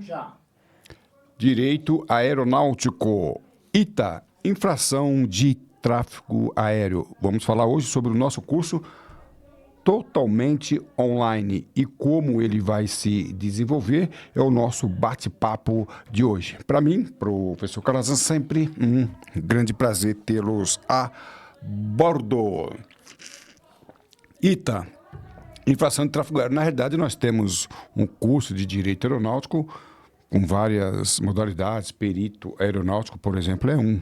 Já. Direito Aeronáutico. ITA, infração de tráfego aéreo. Vamos falar hoje sobre o nosso curso totalmente online e como ele vai se desenvolver é o nosso bate-papo de hoje. Para mim, professor Calazans, sempre um grande prazer tê-los a bordo. ITA, infração de tráfego aéreo. Na realidade, nós temos um curso de direito aeronáutico com várias modalidades. Perito aeronáutico, por exemplo, é um,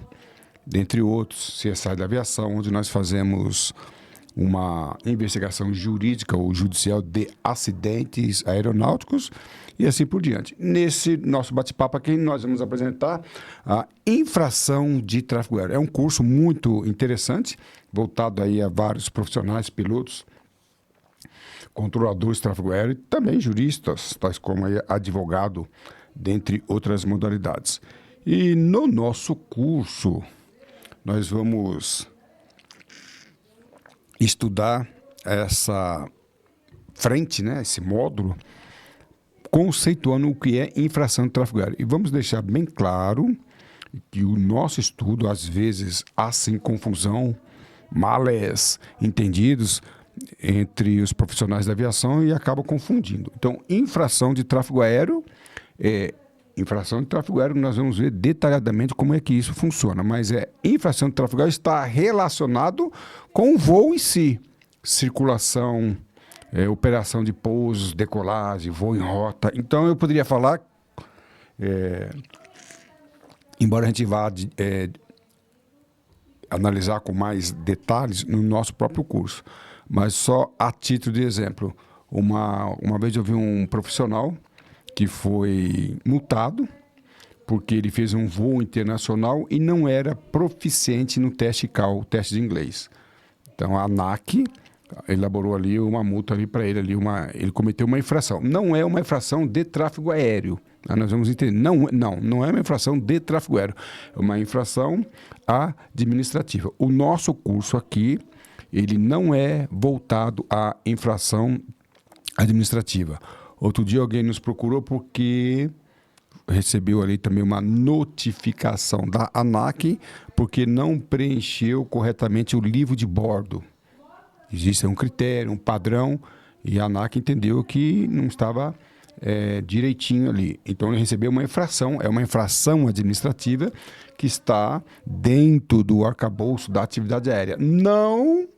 dentre outros. CSI da aviação, onde nós fazemos uma investigação jurídica ou judicial de acidentes aeronáuticos e assim por diante. Nesse nosso bate-papo aqui, nós vamos apresentar a infração de tráfego aéreo. É um curso muito interessante, voltado aí a vários profissionais, pilotos, controladores de tráfego aéreo e também juristas, tais como aí advogado, dentre outras modalidades. E no nosso curso, nós vamos estudar essa frente, né, esse módulo, conceituando o que é infração de tráfego aéreo. E vamos deixar bem claro que o nosso estudo, às vezes, há sim confusão, males entendidos entre os profissionais da aviação e acabam confundindo. Então, infração de tráfego aéreo infração de tráfego aéreo, nós vamos ver detalhadamente como é que isso funciona, mas infração de tráfego aéreo está relacionado com o voo em si, circulação, operação de pousos, decolagem, voo em rota. Então, eu poderia falar, embora a gente vá analisar com mais detalhes no nosso próprio curso, mas só a título de exemplo. Uma vez eu vi um profissional que foi multado porque ele fez um voo internacional e não era proficiente no teste CAL, o teste de inglês. Então, a ANAC elaborou ali uma multa ali para ele, ele cometeu uma infração. Não é uma infração de tráfego aéreo. Nós vamos entender. Não é uma infração de tráfego aéreo. É uma infração administrativa. O nosso curso aqui, ele não é voltado à infração administrativa. Outro dia alguém nos procurou porque recebeu ali também uma notificação da ANAC porque não preencheu corretamente o livro de bordo. Existe um critério, um padrão, e a ANAC entendeu que não estava direitinho ali. Então ele recebeu uma infração, é uma infração administrativa que está dentro do arcabouço da atividade aérea. Não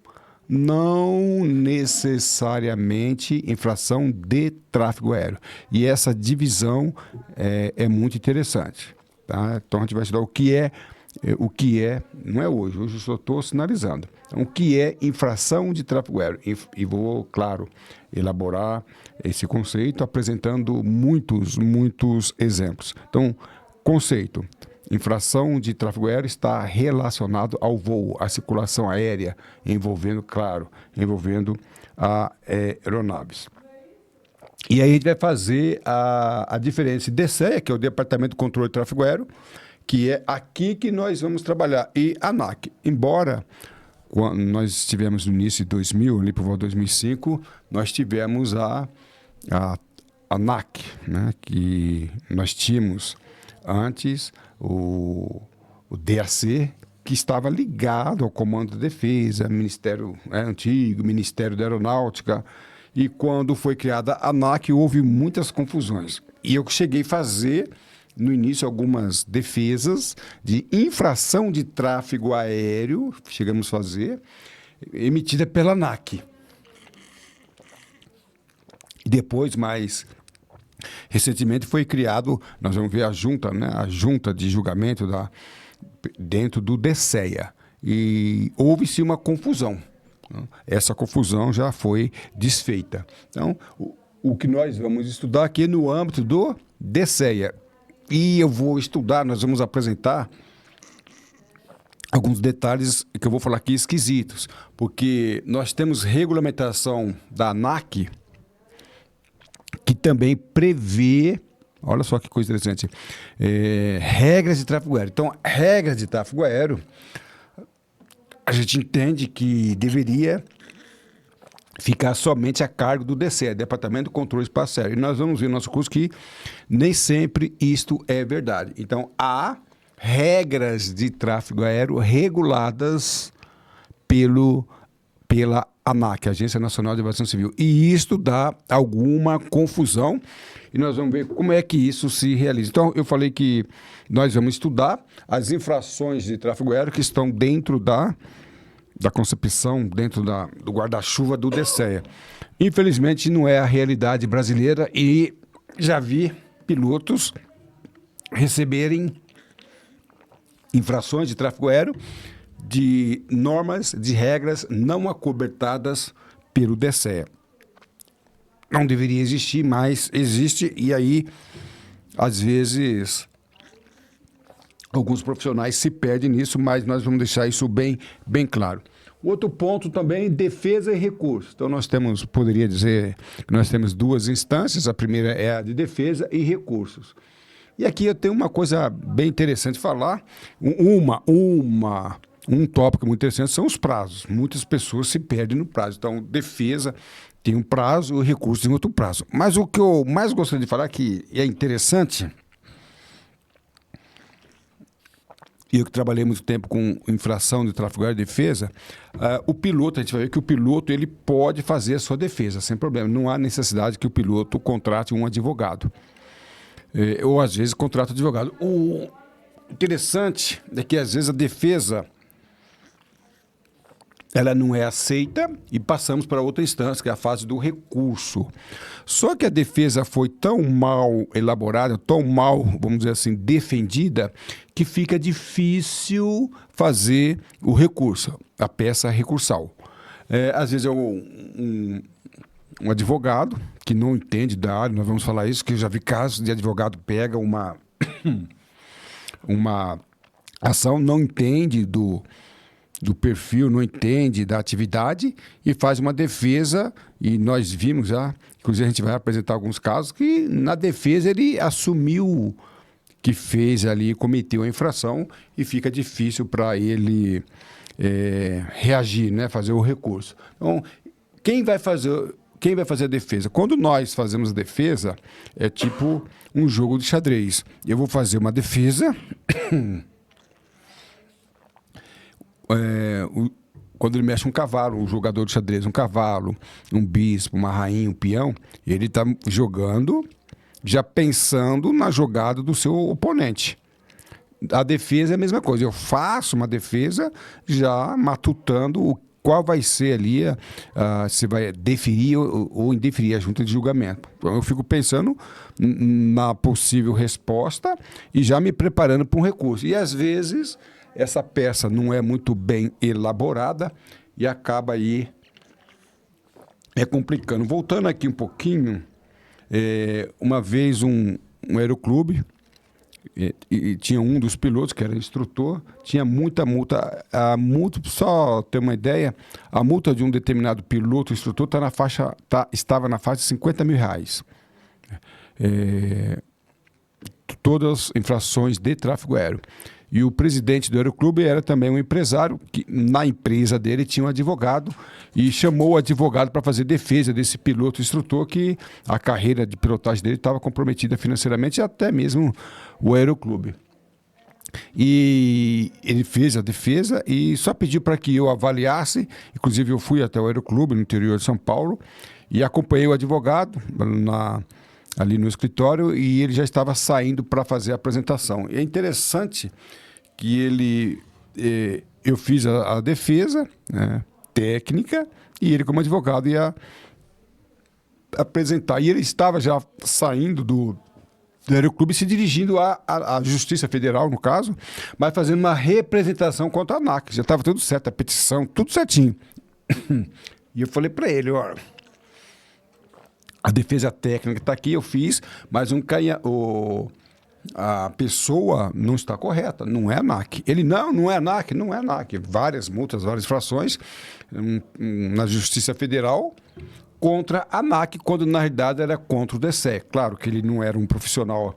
necessariamente infração de tráfego aéreo. E essa divisão é muito interessante. Tá? Então, a gente vai estudar o que é, não é hoje eu só estou sinalizando. Então, o que é infração de tráfego aéreo? E vou, claro, elaborar esse conceito apresentando muitos exemplos. Então, conceito. Infração de tráfego aéreo está relacionado ao voo, à circulação aérea, envolvendo aeronaves. E aí a gente vai fazer a diferença de DCEA, que é o Departamento de Controle de Tráfego Aéreo, que é aqui que nós vamos trabalhar, e ANAC. Embora, quando nós estivemos no início de 2000, ali por volta de 2005, nós tivemos a ANAC, né, que nós tínhamos antes o DAC, que estava ligado ao Comando de Defesa, Ministério antigo, Ministério da Aeronáutica, e quando foi criada a ANAC houve muitas confusões. E eu cheguei a fazer, no início, algumas defesas de infração de tráfego aéreo, chegamos a fazer, emitida pela ANAC. E depois, mais recentemente foi criado, nós vamos ver a junta, né, a junta de julgamento dentro do DCEA. E houve-se uma confusão. Né? Essa confusão já foi desfeita. Então, o que nós vamos estudar aqui é no âmbito do DCEA. E nós vamos apresentar alguns detalhes que eu vou falar aqui esquisitos, porque nós temos regulamentação da ANAC, que também prevê, olha só que coisa interessante, regras de tráfego aéreo. Então, regras de tráfego aéreo, a gente entende que deveria ficar somente a cargo do DCE, Departamento de Controle Espacial Aéreo. E nós vamos ver no nosso curso que nem sempre isto é verdade. Então, há regras de tráfego aéreo reguladas pela ANAC, Agência Nacional de Aviação Civil. E isto dá alguma confusão e nós vamos ver como é que isso se realiza. Então, eu falei que nós vamos estudar as infrações de tráfego aéreo que estão dentro da concepção, dentro do guarda-chuva do DCEA. Infelizmente, não é a realidade brasileira e já vi pilotos receberem infrações de tráfego aéreo de normas, de regras não acobertadas pelo DCEA. Não deveria existir, mas existe, e aí, às vezes, alguns profissionais se perdem nisso, mas nós vamos deixar isso bem claro. Outro ponto também, defesa e recurso. Então, poderia dizer que nós temos duas instâncias, a primeira é a de defesa e recursos. E aqui eu tenho uma coisa bem interessante de falar, um tópico muito interessante são os prazos. Muitas pessoas se perdem no prazo. Então, defesa tem um prazo, o recurso tem outro prazo. Mas o que eu mais gostaria de falar que é interessante, eu que trabalhei muito tempo com infração de tráfego aéreo e defesa, o piloto, a gente vai ver que o piloto ele pode fazer a sua defesa sem problema. Não há necessidade que o piloto contrate um advogado. Ou às vezes contrata um advogado. O interessante é que às vezes a defesa ela não é aceita e passamos para outra instância, que é a fase do recurso. Só que a defesa foi tão mal elaborada, tão mal, vamos dizer assim, defendida, que fica difícil fazer o recurso, a peça recursal. Às vezes é um advogado que não entende da área, nós vamos falar isso, que eu já vi casos de advogado pega uma ação, não entende do perfil, não entende da atividade e faz uma defesa, e nós vimos já, inclusive a gente vai apresentar alguns casos, que na defesa ele assumiu que fez ali, cometeu a infração e fica difícil para ele reagir, né, fazer o recurso. Então, quem vai fazer a defesa? Quando nós fazemos a defesa, é tipo um jogo de xadrez. Eu vou fazer uma defesa... quando ele mexe um cavalo, um jogador de xadrez, um cavalo, um bispo, uma rainha, um peão, ele está jogando, já pensando na jogada do seu oponente. A defesa é a mesma coisa. Eu faço uma defesa já matutando qual vai ser ali, se vai deferir ou indeferir a junta de julgamento. Então, eu fico pensando na possível resposta e já me preparando para um recurso. E, às vezes... essa peça não é muito bem elaborada e acaba aí complicando. Voltando aqui um pouquinho, uma vez um aeroclube, e tinha um dos pilotos que era instrutor, tinha muita multa. Só ter uma ideia, a multa de um determinado piloto, instrutor, estava na faixa de R$50 mil. Todas as infrações de tráfego aéreo. E o presidente do aeroclube era também um empresário, que na empresa dele tinha um advogado e chamou o advogado para fazer defesa desse piloto instrutor, que a carreira de pilotagem dele estava comprometida financeiramente, e até mesmo o aeroclube. E ele fez a defesa e só pediu para que eu avaliasse. Inclusive eu fui até o aeroclube no interior de São Paulo e acompanhei o advogado ali no escritório, e ele já estava saindo para fazer a apresentação. E é interessante que eu fiz a defesa, né, técnica, e ele, como advogado, ia apresentar. E ele estava já saindo do aeroclube, se dirigindo à Justiça Federal, no caso, mas fazendo uma representação contra a ANAC. Já estava tudo certo, a petição, tudo certinho. E eu falei para ele, ó... a defesa técnica está aqui, eu fiz, mas a pessoa não está correta, não é ANAC. Ele, não é ANAC, não é ANAC. Várias multas, várias infrações na Justiça Federal contra a ANAC, quando na realidade era contra o DCE. Claro que ele não era um profissional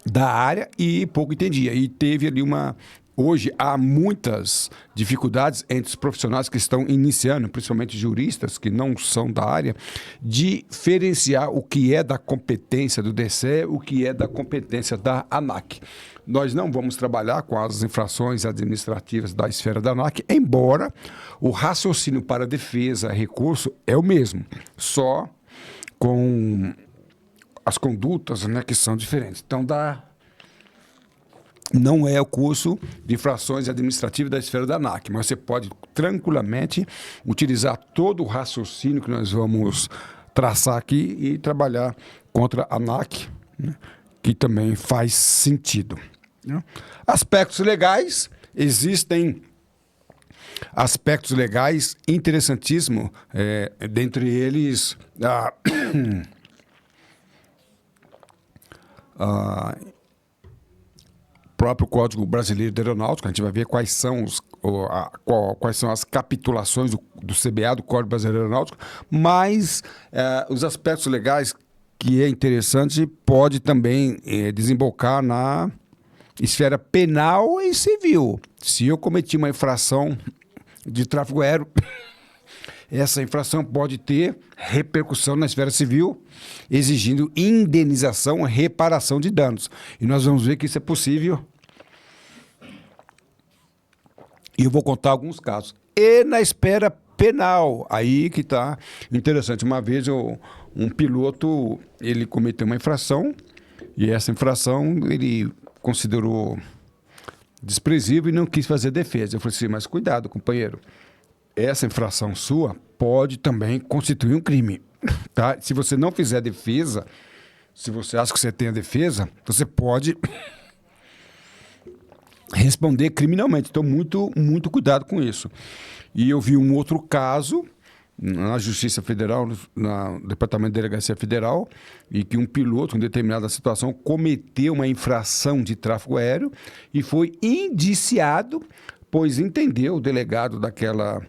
da área e pouco entendia. E teve ali Hoje há muitas dificuldades entre os profissionais que estão iniciando, principalmente juristas que não são da área, de diferenciar o que é da competência do DCE, o que é da competência da ANAC. Nós não vamos trabalhar com as infrações administrativas da esfera da ANAC, embora o raciocínio para defesa, recurso, é o mesmo, só com as condutas, né, que são diferentes. Então, não é o curso de infrações administrativas da esfera da ANAC, mas você pode tranquilamente utilizar todo o raciocínio que nós vamos traçar aqui e trabalhar contra a ANAC, né, que também faz sentido, né? Aspectos legais, existem aspectos legais interessantíssimos, dentre eles a próprio Código Brasileiro de Aeronáutica, a gente vai ver quais são quais são as capitulações do CBA, do Código Brasileiro de Aeronáutica, mas os aspectos legais que é interessante pode também desembocar na esfera penal e civil. Se eu cometi uma infração de tráfego aéreo, essa infração pode ter repercussão na esfera civil, exigindo indenização, reparação de danos. E nós vamos ver que isso é possível. E eu vou contar alguns casos. E na esfera penal, aí que está interessante. Uma vez um piloto, ele cometeu uma infração, e essa infração ele considerou desprezível e não quis fazer defesa. Eu falei assim, mas cuidado, companheiro. Essa infração sua pode também constituir um crime, tá? Se você não fizer defesa, se você acha que você tem a defesa, você pode responder criminalmente. Então, muito cuidado com isso. E eu vi um outro caso na Justiça Federal, no Departamento de Delegacia Federal, e que um piloto, em determinada situação, cometeu uma infração de tráfego aéreo e foi indiciado, pois entendeu o delegado daquela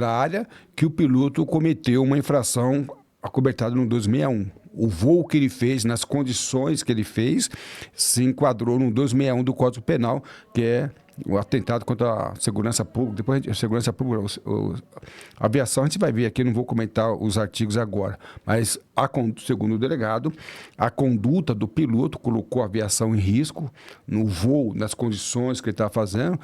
área que o piloto cometeu uma infração acobertada no 261. O voo que ele fez, nas condições que ele fez, se enquadrou no 261 do Código Penal, que é o atentado contra a segurança pública. Depois a segurança pública, a aviação, a gente vai ver aqui, não vou comentar os artigos agora, mas segundo o delegado, a conduta do piloto colocou a aviação em risco no voo, nas condições que ele estava fazendo.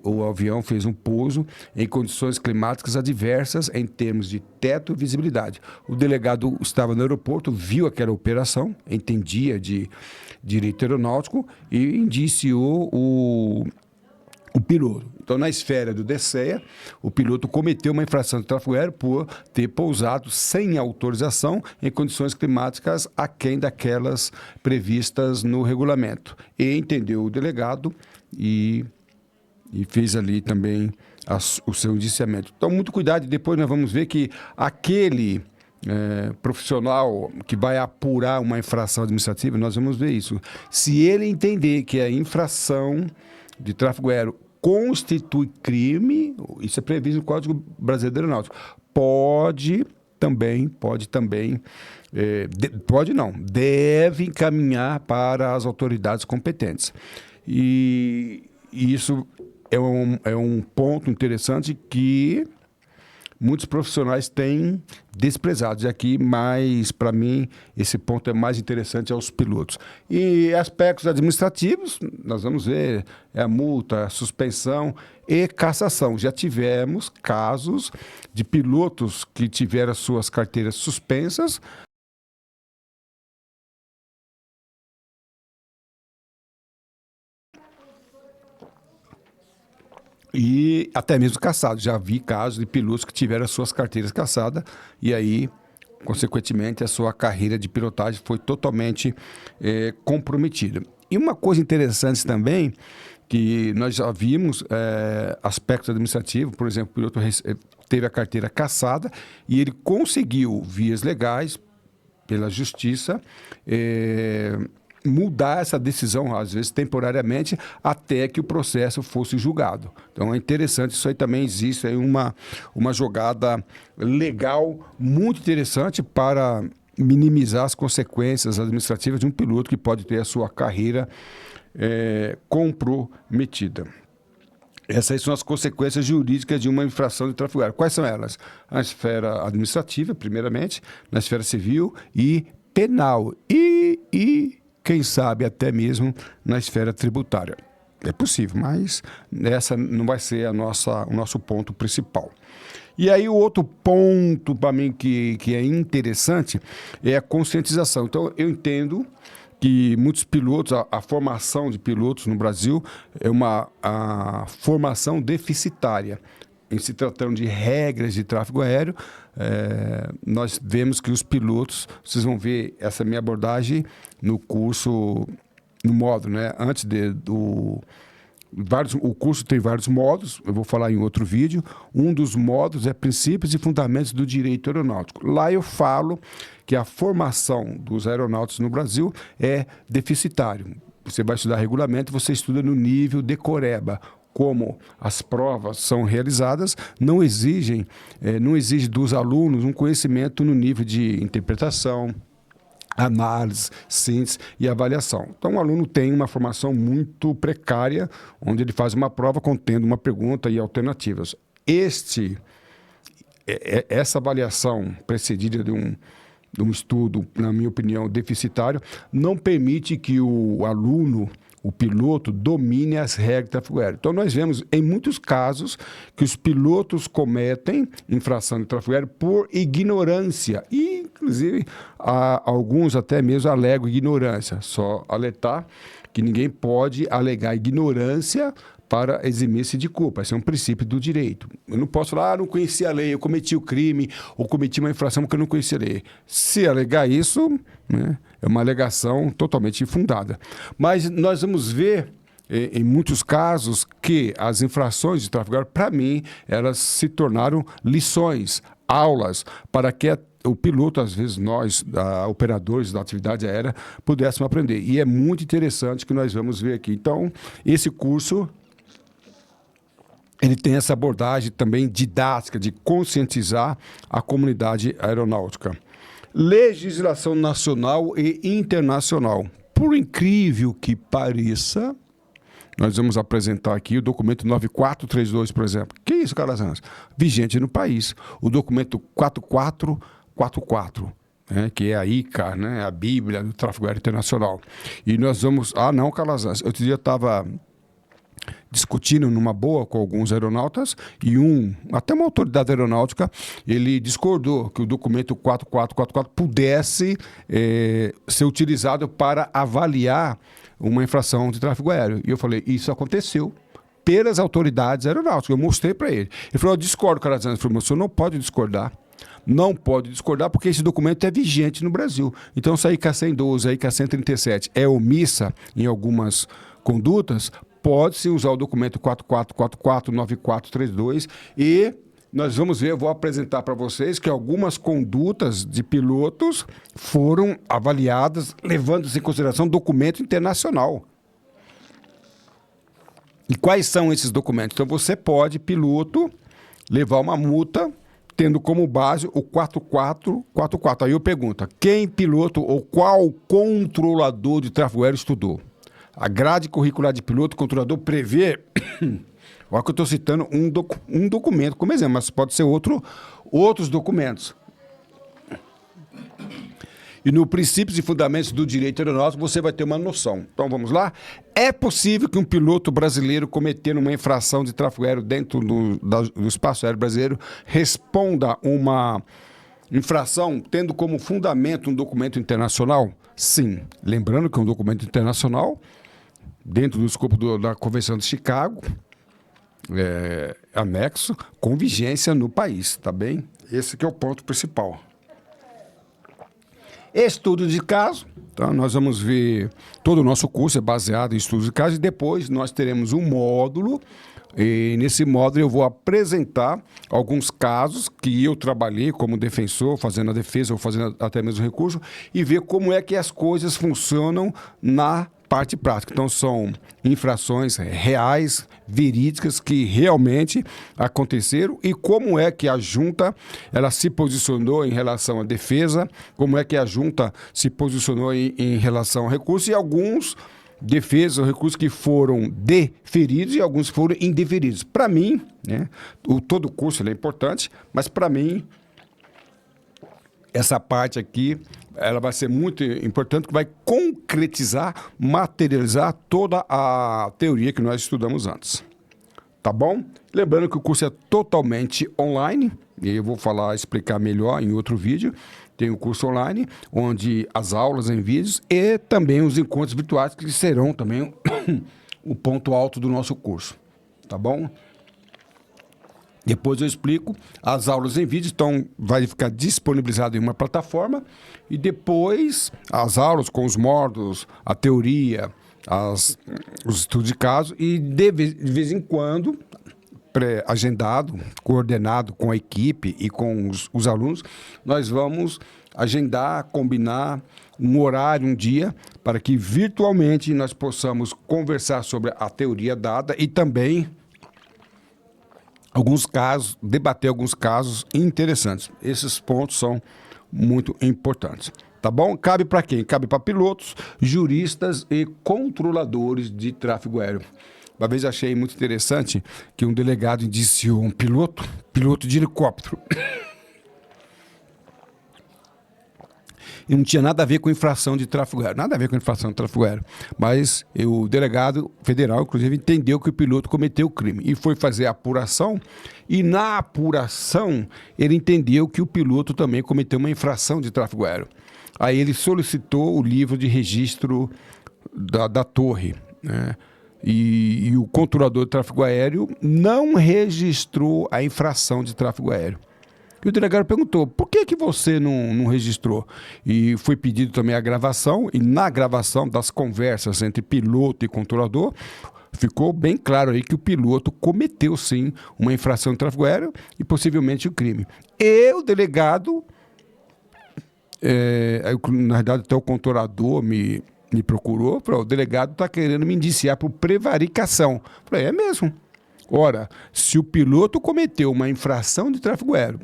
O avião fez um pouso em condições climáticas adversas em termos de teto e visibilidade. O delegado estava no aeroporto, viu aquela operação, entendia de direito aeronáutico e indiciou o piloto. Então, na esfera do DCEA, o piloto cometeu uma infração de tráfego aéreo por ter pousado sem autorização em condições climáticas aquém daquelas previstas no regulamento. E entendeu o delegado e fez ali também o seu indiciamento. Então, muito cuidado. Depois nós vamos ver que aquele profissional que vai apurar uma infração administrativa, nós vamos ver isso. Se ele entender que a infração de tráfego aéreo constitui crime, isso é previsto no Código Brasileiro de Aeronáutica, deve encaminhar para as autoridades competentes. E isso é um ponto interessante que muitos profissionais têm desprezado. E aqui, mas para mim, esse ponto é mais interessante aos pilotos. E aspectos administrativos, nós vamos ver, a multa, a suspensão e cassação. Já tivemos casos de pilotos que tiveram as suas carteiras suspensas, e até mesmo caçados. Já vi casos de pilotos que tiveram as suas carteiras cassadas e aí, consequentemente, a sua carreira de pilotagem foi totalmente comprometida. E uma coisa interessante também, que nós já vimos aspectos administrativos, por exemplo, o piloto teve a carteira cassada e ele conseguiu, vias legais, pela justiça, mudar essa decisão, às vezes temporariamente, até que o processo fosse julgado. Então é interessante, isso aí também existe aí uma jogada legal muito interessante para minimizar as consequências administrativas de um piloto que pode ter a sua carreira comprometida. Essas são as consequências jurídicas de uma infração de tráfego aéreo. Quais são elas? Na esfera administrativa, primeiramente, na esfera civil e penal. E quem sabe, até mesmo na esfera tributária. É possível, mas essa não vai ser o nosso ponto principal. E aí o outro ponto para mim que é interessante é a conscientização. Então eu entendo que muitos pilotos, a formação de pilotos no Brasil é a formação deficitária. Em se tratando de regras de tráfego aéreo, nós vemos que os pilotos, vocês vão ver essa minha abordagem no curso, no módulo, né? O curso tem vários módulos, eu vou falar em outro vídeo. Um dos módulos é Princípios e Fundamentos do Direito Aeronáutico. Lá eu falo que a formação dos aeronautas no Brasil é deficitário. Você vai estudar regulamento, você estuda no nível decoreba. Como as provas são realizadas, não exige dos alunos um conhecimento no nível de interpretação, análise, síntese e avaliação. Então, o aluno tem uma formação muito precária, onde ele faz uma prova contendo uma pergunta e alternativas. Essa avaliação precedida de um estudo, na minha opinião, deficitário, não permite que o aluno, o piloto, domine as regras de tráfego aéreo. Então, nós vemos, em muitos casos, que os pilotos cometem infração de tráfego aéreo por ignorância. E, inclusive, alguns até mesmo alegam ignorância. Só alertar que ninguém pode alegar ignorância para eximir-se de culpa. Esse é um princípio do direito. Eu não posso falar, não conheci a lei, eu cometi o crime, ou cometi uma infração porque eu não conheci a lei. Se alegar isso, né, é uma alegação totalmente infundada. Mas nós vamos ver, em muitos casos, que as infrações de tráfego aéreo, para mim, elas se tornaram lições, aulas, para que o piloto, às vezes nós, operadores da atividade aérea, pudéssemos aprender. E é muito interessante que nós vamos ver aqui. Então, esse curso, ele tem essa abordagem também didática de conscientizar a comunidade aeronáutica. Legislação nacional e internacional. Por incrível que pareça, nós vamos apresentar aqui o documento 9432, por exemplo. Que é isso, Calazans? Vigente no país. O documento 4444. Que é a ICA, né? A Bíblia do Tráfego Aéreo Internacional. E nós vamos... não, Calazans. Outro dia eu estava discutindo numa boa com alguns aeronautas e até uma autoridade aeronáutica, ele discordou que o documento 4444 pudesse ser utilizado para avaliar uma infração de tráfego aéreo. E eu falei, isso aconteceu pelas autoridades aeronáuticas. Eu mostrei para ele. Ele falou, eu discordo, Calazans. Ele falou, o senhor não pode discordar. Não pode discordar porque esse documento é vigente no Brasil. Então, se a ICA 112, a ICA 137 é omissa em algumas condutas, pode-se usar o documento 4444, 9432 e nós vamos ver, eu vou apresentar para vocês que algumas condutas de pilotos foram avaliadas levando-se em consideração documento internacional. E quais são esses documentos? Então você pode, piloto, levar uma multa tendo como base o 4444. Aí eu pergunto, quem piloto ou qual controlador de tráfego aéreo estudou? A grade curricular de piloto controlador prevê, olha que eu estou citando um documento como exemplo, mas pode ser outros documentos. E no Princípios e Fundamentos do Direito Aeronáutico você vai ter uma noção. Então vamos lá? É possível que um piloto brasileiro cometendo uma infração de tráfego aéreo dentro do espaço aéreo brasileiro responda uma infração tendo como fundamento um documento internacional? Sim. Lembrando que é um documento internacional dentro do escopo da Convenção de Chicago, anexo, com vigência no país, tá bem? Esse que é o ponto principal. Estudo de caso, tá? Nós vamos ver, todo o nosso curso é baseado em estudos de caso e depois nós teremos um módulo e nesse módulo eu vou apresentar alguns casos que eu trabalhei como defensor, fazendo a defesa ou fazendo até mesmo recurso e ver como é que as coisas funcionam na parte prática. Então, são infrações reais, verídicas, que realmente aconteceram e como é que a junta ela se posicionou em relação à defesa, como é que a junta se posicionou em relação ao recurso e alguns defesas ou recursos que foram deferidos e alguns foram indeferidos. Para mim, né, todo o curso ele é importante, mas para mim, essa parte aqui, ela vai ser muito importante, que vai concretizar, materializar toda a teoria que nós estudamos antes. Tá bom? Lembrando que o curso é totalmente online, e eu vou explicar melhor em outro vídeo. Tem o curso online, onde as aulas em vídeos e também os encontros virtuais, que serão também o ponto alto do nosso curso. Tá bom? Depois eu explico as aulas em vídeo, então vai ficar disponibilizado em uma plataforma e depois as aulas com os módulos, a teoria, os estudos de caso e de vez em quando, pré-agendado, coordenado com a equipe e com os alunos, nós vamos agendar, combinar um horário, um dia, para que virtualmente nós possamos conversar sobre a teoria dada e também debater alguns casos interessantes. Esses pontos são muito importantes. Tá bom? Cabe para quem? Cabe para pilotos, juristas e controladores de tráfego aéreo. Uma vez achei muito interessante que um delegado indiciou um piloto de helicóptero. E não tinha nada a ver com infração de tráfego aéreo. Nada a ver com infração de tráfego aéreo. Mas o delegado federal, inclusive, entendeu que o piloto cometeu o crime. E foi fazer a apuração. E na apuração, ele entendeu que o piloto também cometeu uma infração de tráfego aéreo. Aí ele solicitou o livro de registro da torre, né? E o controlador de tráfego aéreo não registrou a infração de tráfego aéreo. E o delegado perguntou, por que você não registrou? E foi pedido também a gravação, e na gravação das conversas entre piloto e controlador, ficou bem claro aí que o piloto cometeu sim uma infração de tráfego aéreo e possivelmente o crime. E o delegado, na verdade até o controlador me procurou, falou, o delegado está querendo me indiciar por prevaricação. Falei, é mesmo. Ora, se o piloto cometeu uma infração de tráfego aéreo,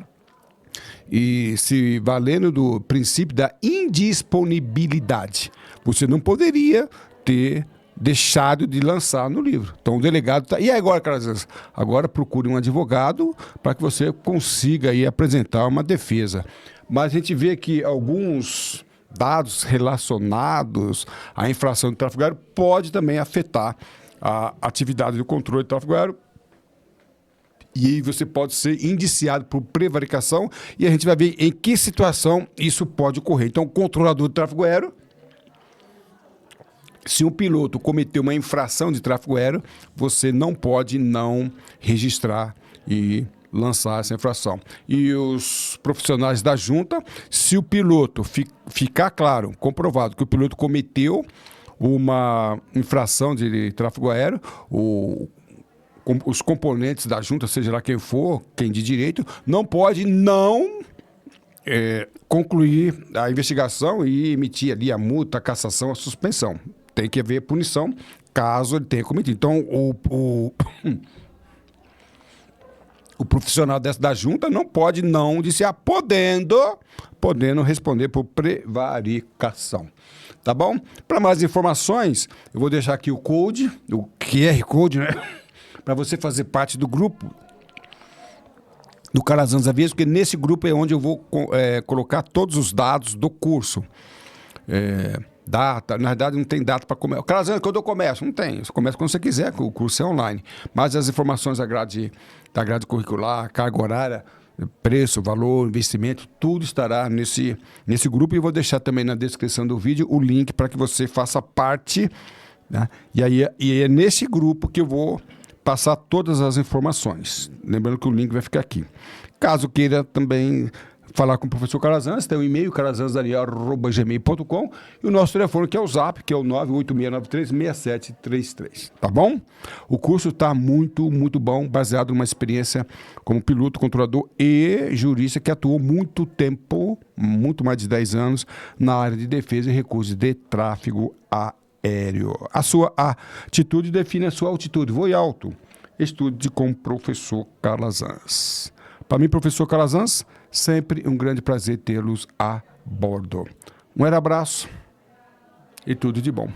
e se valendo do princípio da indisponibilidade, você não poderia ter deixado de lançar no livro. Então o delegado está... E agora, Calazans? Agora procure um advogado para que você consiga aí apresentar uma defesa. Mas a gente vê que alguns dados relacionados à infração de tráfego aéreo pode também afetar a atividade do controle de tráfego aéreo. E aí você pode ser indiciado por prevaricação e a gente vai ver em que situação isso pode ocorrer. Então, o controlador de tráfego aéreo, se um piloto cometeu uma infração de tráfego aéreo, você não pode não registrar e lançar essa infração. E os profissionais da junta, se o piloto ficar claro, comprovado que o piloto cometeu uma infração de tráfego aéreo, os componentes da junta, seja lá quem for, quem de direito, não pode não concluir a investigação e emitir ali a multa, a cassação, a suspensão. Tem que haver punição caso ele tenha cometido. Então, o profissional da junta não pode não indiciar, podendo responder por prevaricação. Tá bom? Para mais informações, eu vou deixar aqui o Code, o QR Code, né? Para você fazer parte do grupo do Calazans Avias, porque nesse grupo é onde eu vou colocar todos os dados do curso. Data, na verdade não tem data para começar. Calazans, quando eu começo? Não tem, você começa quando você quiser, o curso é online. Mas as informações da grade curricular, carga horária, preço, valor, investimento, tudo estará nesse grupo. E eu vou deixar também na descrição do vídeo o link para que você faça parte, né? E é nesse grupo que eu vou passar todas as informações. Lembrando que o link vai ficar aqui. Caso queira também falar com o professor Calazans, tem o e-mail calazans@gmail.com e o nosso telefone que é o Zap, que é o 986936733. Tá bom? O curso está muito, muito bom, baseado numa experiência como piloto, controlador e jurista que atuou muito tempo, muito mais de 10 anos, na área de defesa e recursos de tráfego aéreo. A sua atitude define a sua altitude. Voe alto. Estude com o professor Calazans. Para mim, professor Calazans, sempre um grande prazer tê-los a bordo. Um abraço e tudo de bom.